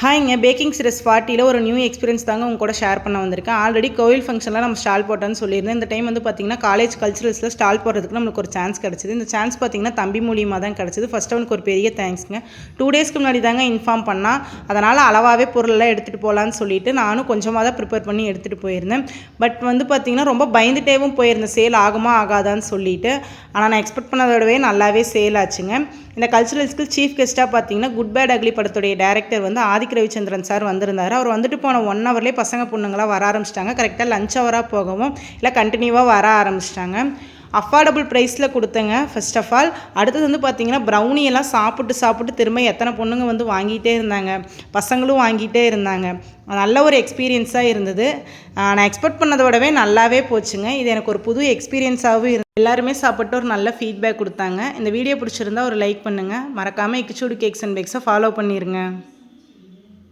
ஹாய்ங்க, packing series 40ல் ஒரு new experience தாங்க உங்க கூட ஷேர் பண்ண வந்திருக்கேன். ஆல்ரெடி கோவில் ஃபங்க்ஷனில் நம்ம ஸ்டால் போட்டோன்னு சொல்லியிருந்தேன். இந்த டைம் வந்து பார்த்திங்கன்னா காலேஜ் கல்ச்சுரல்ஸில் ஸ்டால் போடுறதுக்கு நம்மளுக்கு ஒரு சான்ஸ் கிடச்சிது. இந்த சான்ஸ் பார்த்திங்கன்னா தம்பி மூலியமாக தான் கிடச்சிது. ஃபஸ்ட்டு அவனுக்கு ஒரு பெரிய தேங்க்ஸ்ங்க. 2 டேஸ்க்கு முன்னாடி தாங்க இன்ஃபார்ம் பண்ணால், அதனால் அளவாகவே பொருளெல்லாம் எடுத்துகிட்டு போகலான்னு சொல்லிட்டு நானும் கொஞ்சமாக தான் ப்ரிப்பேர் பண்ணி எடுத்துகிட்டு போயிருந்தேன். பட் வந்து பார்த்திங்கன்னா ரொம்ப பயந்துட்டேவும் போயிருந்தேன், சேல் ஆகுமா ஆகாதான்னு சொல்லிட்டு. ஆனால் நான் எக்ஸ்பெக்ட் பண்ணதோடவே நல்லாவே சேல் ஆச்சுங்க. இந்த கல்ச்சுரல்ஸ்க்கு சீஃப் கெஸ்ட்டாக பார்த்தீங்கன்னா குட் பேட் அக்லி படத்துடைய டேரக்டர் வந்து ஆதிக் ரவிச்சந்திரன் சார் வந்திருந்தார். அவர் வந்துட்டு போன 1 ஹவர்லேயே பசங்க பொண்ணுங்களாம் வர ஆரம்பிச்சிட்டாங்க. கரெக்டாக லஞ்ச் ஹவராக போகவும் இல்லை கண்டினியூவாக வர ஆரம்பிச்சிட்டாங்க. அஃபோர்டபுள் ப்ரைஸில் கொடுத்தேங்க ஃபர்ஸ்ட் ஆஃப் ஆல். அடுத்தது வந்து பார்த்திங்கன்னா ப்ரௌனியெல்லாம் சாப்பிட்டு திரும்ப எத்தனை பொண்ணுங்க வந்து வாங்கிட்டே இருந்தாங்க, பசங்களும் வாங்கிட்டே இருந்தாங்க. நல்ல ஒரு எக்ஸ்பீரியன்ஸாக இருந்தது. நான் எக்ஸ்பெக்ட் பண்ணதை விடவே நல்லாவே போச்சுங்க. இது எனக்கு ஒரு புது எக்ஸ்பீரியன்ஸாகவும் இருந்தது. எல்லாருமே சாப்பிட்டு ஒரு நல்ல ஃபீட்பேக் கொடுத்தாங்க. இந்த வீடியோ பிடிச்சிருந்தா ஒரு லைக் பண்ணுங்கள். மறக்காமல் இக்கிச்சூடு கேக்ஸ் அண்ட் பேக்ஸை ஃபாலோ பண்ணிடுங்க.